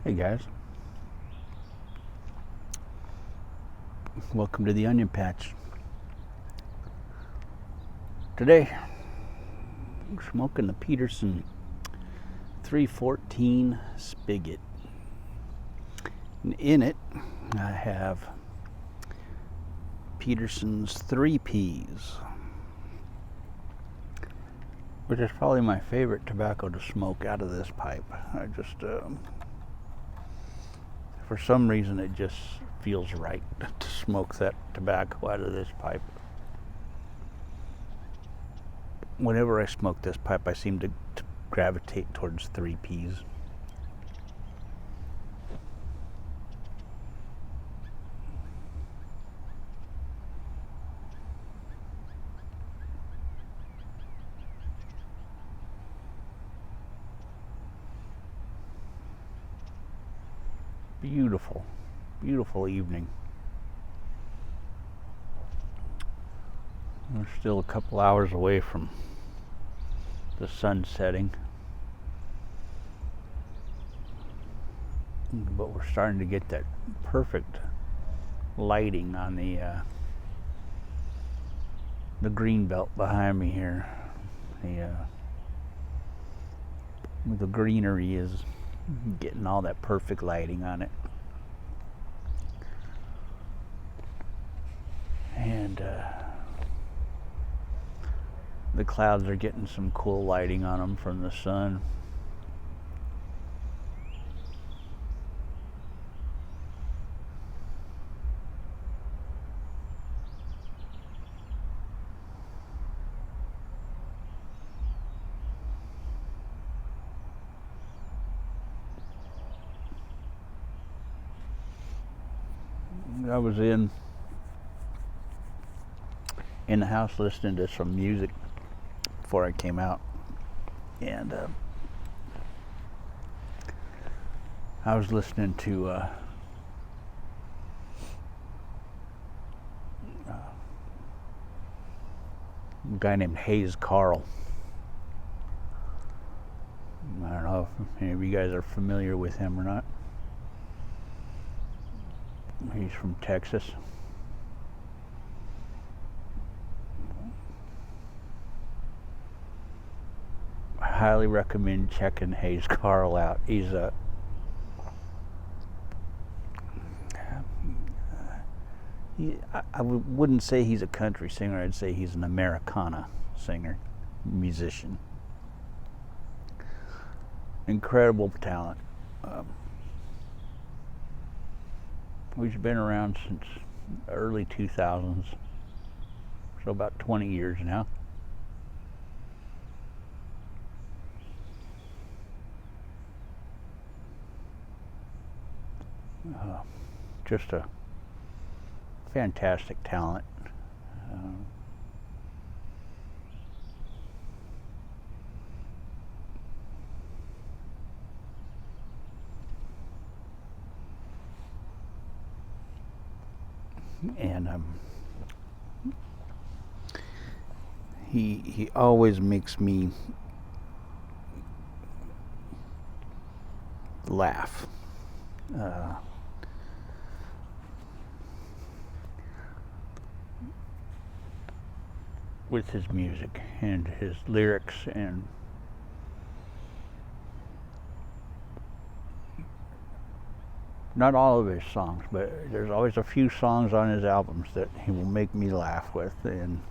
Hey guys, welcome to the Onion Patch. Today, I'm smoking the Peterson 314 Spigot. And in it, I have Peterson's 3P's, which is probably my favorite tobacco to smoke out of this pipe. I just, for some reason, it just feels right to smoke that tobacco out of this pipe. Whenever I smoke this pipe, I seem to gravitate towards 3P's. Beautiful, beautiful evening. We're still a couple hours away from the sun setting, but we're starting to get that perfect lighting on the green belt behind me here. The greenery is getting all that perfect lighting on it, and the clouds are getting some cool lighting on them from the sun. I was in the house listening to some music before I came out, and I was listening to a guy named Carll. I don't know if any of you guys are familiar with him or not. He's from Texas. I highly recommend checking Carll out. He's I wouldn't say he's a country singer. I'd say he's an Americana singer, musician. Incredible talent. He's been around since the early 2000s, so about 20 years now. Just a fantastic talent. And he always makes me laugh. With his music and his lyrics, and not all of his songs, but there's always a few songs on his albums that he will make me laugh with, and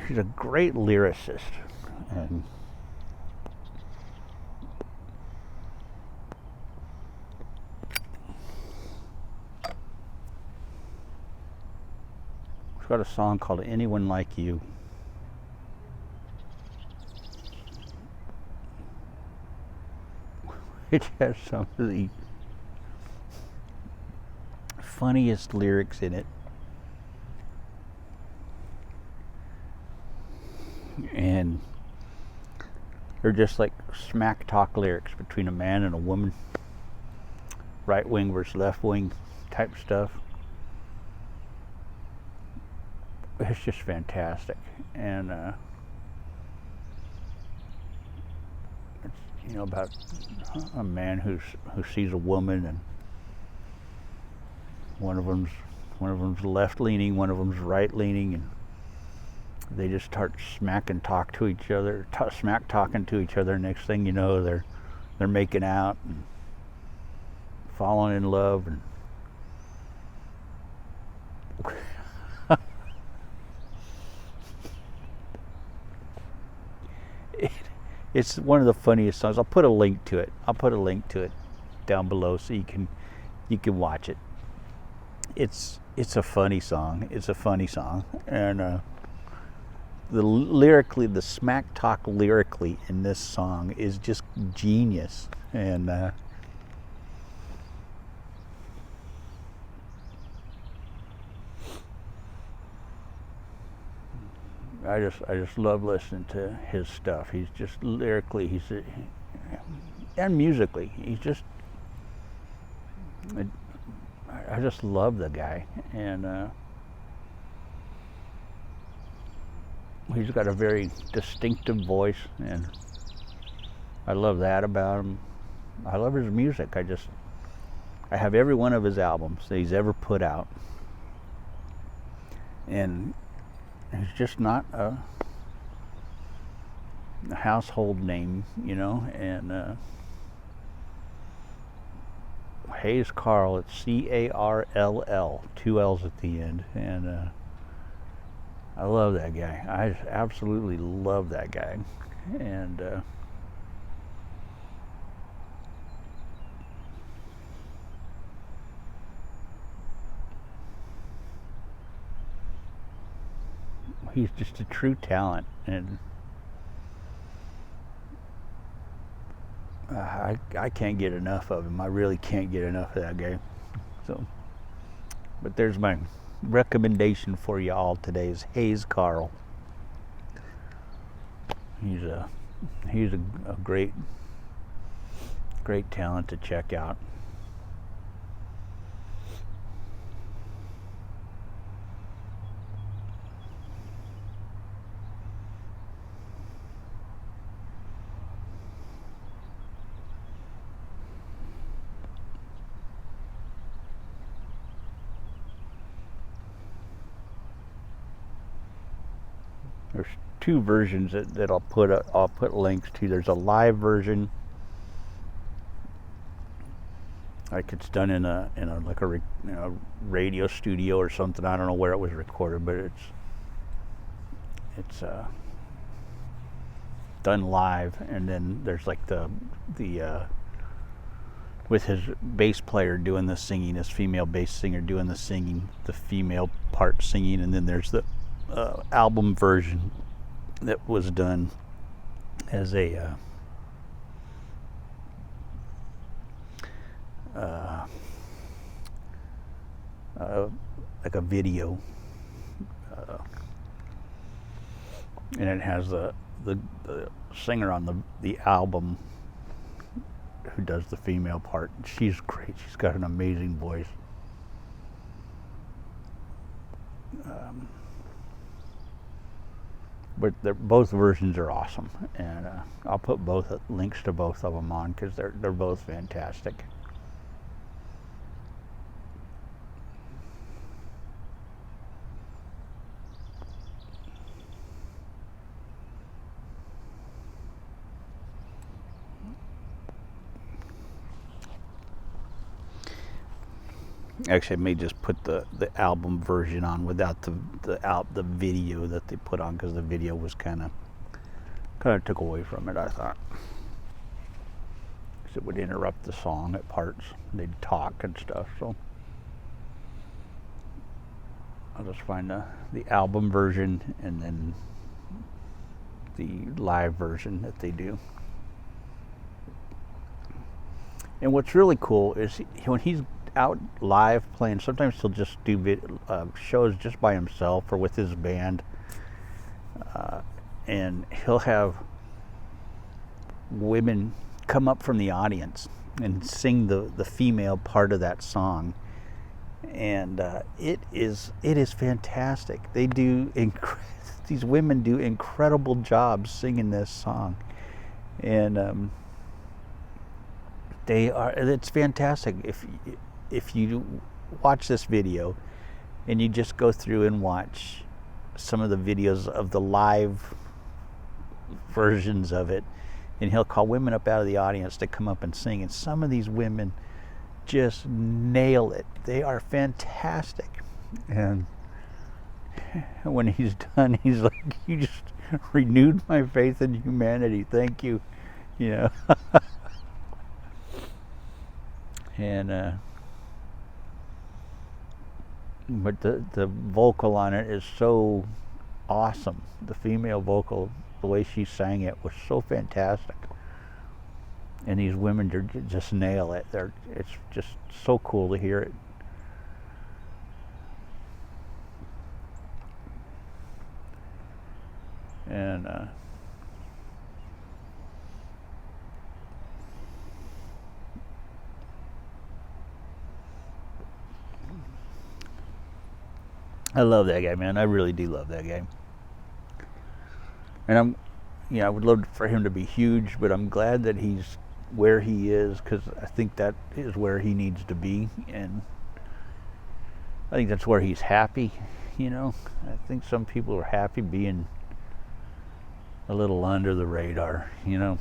he's a great lyricist. And he's got a song called "Anyone Like You." It has some of the funniest lyrics in it, and they're just like smack talk lyrics between a man and a woman, right wing versus left wing type stuff. It's just fantastic, and about a man who sees a woman, and one of them's left leaning, one of them's right leaning, and they just start smack talking to each other. Next thing you know, they're making out and falling in love, and it's one of the funniest songs. I'll put a link to it down below so you can watch it. It's a funny song. And the smack talk lyrically in this song is just genius. And I just love listening to his stuff. He's just lyrically, and musically, I just love the guy, and he's got a very distinctive voice, and I love that about him. I love his music. I have every one of his albums that he's ever put out, and he's just not a household name, and Hayes Carll, it's Carll, 2 L's at the end, and I love that guy. I absolutely love that guy, and he's just a true talent, and I can't get enough of him. I really can't get enough of that guy. So, but there's my recommendation for you all today is Hayes Carll. He's a great talent to check out. There's 2 versions that I'll put links to. There's a live version, like it's done in a radio studio or something. I don't know where it was recorded, but it's done live. And then there's like the with his bass player doing the singing, his female bass singer doing the singing, the female part singing, and then there's the album version that was done as a like a video, and it has the singer on the album who does the female part. She's great. She's got an amazing voice. But both versions are awesome, and I'll put links to both of them on because they're both fantastic. Actually, I may just put the album version on without the video that they put on, because the video was kind of took away from it, I thought, because it would interrupt the song at parts. They'd talk and stuff. So I'll just find the album version and then the live version that they do. And what's really cool is when he's out live playing, sometimes he'll just do shows just by himself or with his band, and he'll have women come up from the audience and sing the female part of that song, and it is fantastic. They do these women do incredible jobs singing this song, and They are. It's fantastic. If you watch this video and you just go through and watch some of the videos of the live versions of it, and he'll call women up out of the audience to come up and sing, and some of these women just nail it. They are fantastic. And when he's done, he's like, you just renewed my faith in humanity. Thank you. You know. And but the vocal on it is so awesome. The female vocal, the way she sang it was so fantastic. And these women just nail it. It's just so cool to hear it. And I love that guy, man. I really do love that guy. And I would love for him to be huge, but I'm glad that he's where he is, because I think that is where he needs to be, and I think that's where he's happy. You know, I think some people are happy being a little under the radar, you know,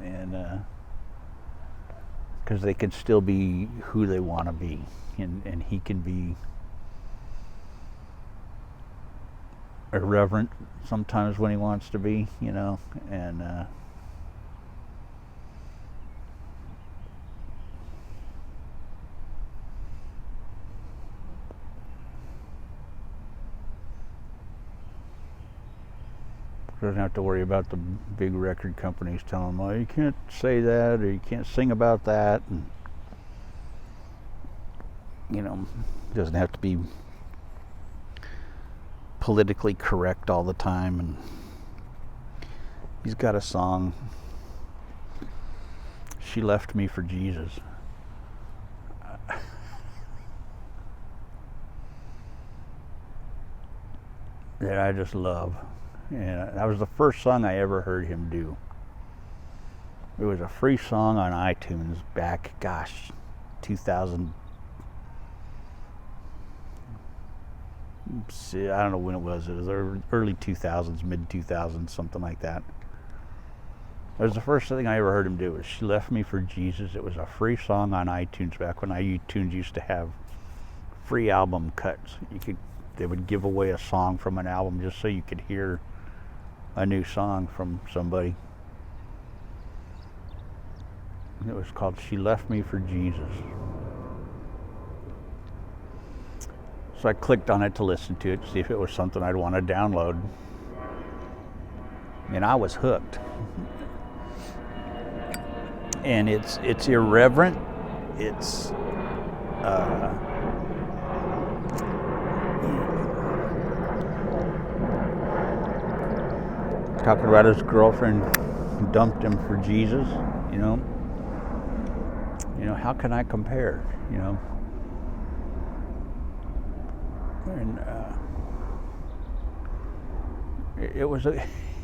and because they can still be who they want to be, and he can be irreverent sometimes when he wants to be, you know, and doesn't have to worry about the big record companies telling him, "Oh, you can't say that, or you can't sing about that," and you know, doesn't have to be politically correct all the time. And he's got a song, "She Left Me for Jesus." That I just love. And that was the first song I ever heard him do. It was a free song on iTunes back, 2000. I don't know when it was. It was early 2000s, mid 2000s, something like that. It was the first thing I ever heard him do. Was "She Left Me for Jesus." It was a free song on iTunes back when iTunes used to have free album cuts. They would give away a song from an album just so you could hear a new song from somebody. It was called "She Left Me for Jesus." So I clicked on it to listen to it, to see if it was something I'd want to download. And I was hooked. And it's irreverent. It's talking about his girlfriend who dumped him for Jesus, you know. You know, how can I compare, you know? And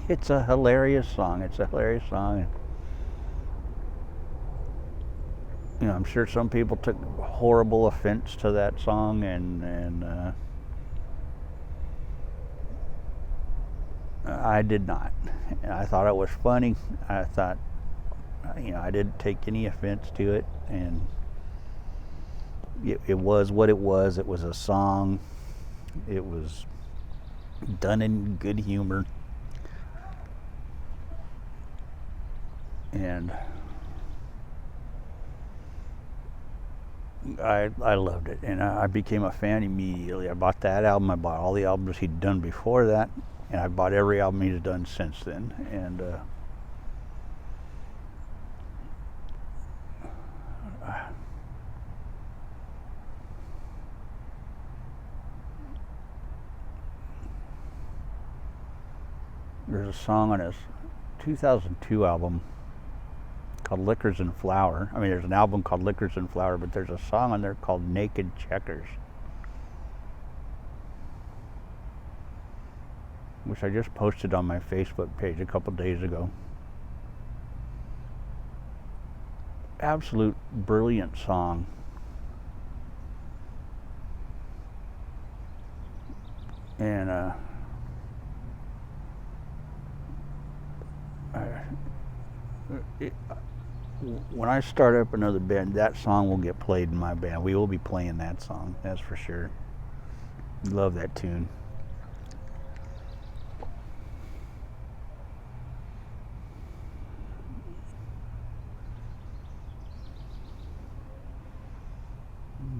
it's a hilarious song. It's a hilarious song. You know, I'm sure some people took horrible offense to that song, and I did not. I thought it was funny. I thought, you know, I didn't take any offense to it, and it was what it was. It was a song. It was done in good humor, and I loved it, and I became a fan immediately. I bought that album. I bought all the albums he'd done before that, and I bought every album he's done since then. And there's a song on his 2002 album called "Liquors and Flour." I mean, there's an album called "Liquors and Flour," but there's a song on there called "Naked Checkers," which I just posted on my Facebook page a couple days ago. absolute brilliant song. And when I start up another band, that song will get played in my band. We will be playing that song, that's for sure. Love that tune.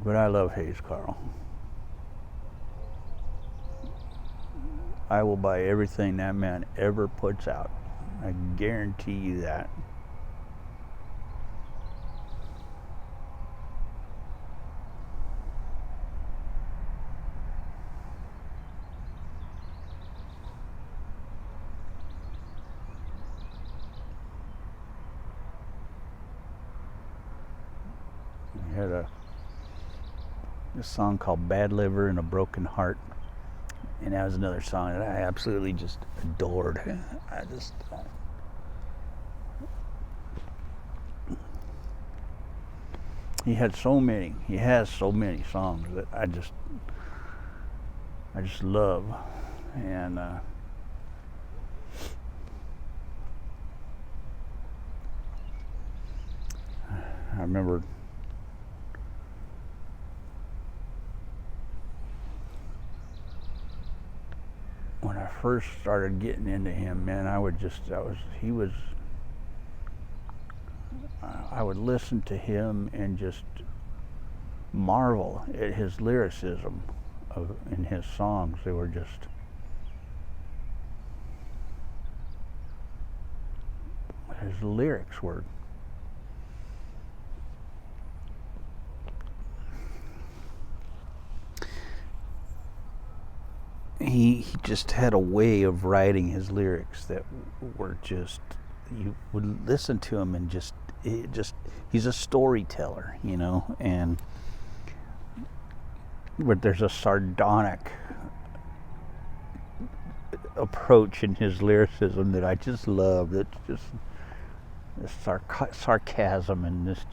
But I love Hayes Carll. I will buy everything that man ever puts out. I guarantee you that. He had a song called Bad Liver and a Broken Heart. And that was another song that I absolutely just adored. He has so many songs that I just love. And I remember when I first started getting into him, man, I would listen to him and just marvel at his lyricism in his songs. They were just, his lyrics were he just had a way of writing his lyrics that were just, you would listen to him and he's a storyteller, you know, but there's a sardonic approach in his lyricism that I just love. It's just this sarcasm and this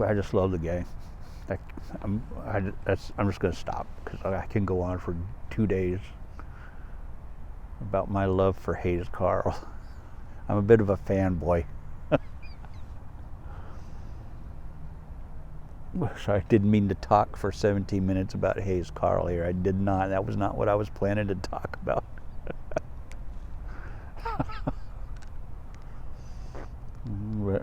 I just love the guy. I'm just going to stop because I can go on for 2 days about my love for Hayes Carll. I'm a bit of a fanboy. So I didn't mean to talk for 17 minutes about Hayes Carll here. I did not. That was not what I was planning to talk about. But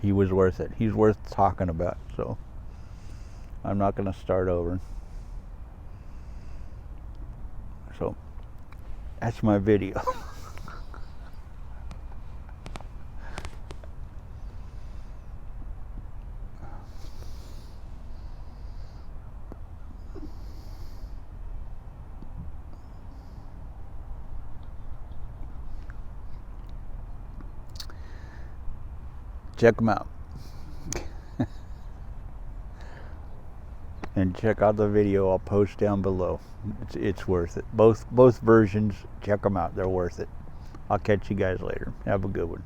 he was worth it. He's worth talking about, so I'm not going to start over. So that's my video. Check them out. And check out the video I'll post down below. It's worth it. Both versions, check them out. They're worth it. I'll catch you guys later. Have a good one.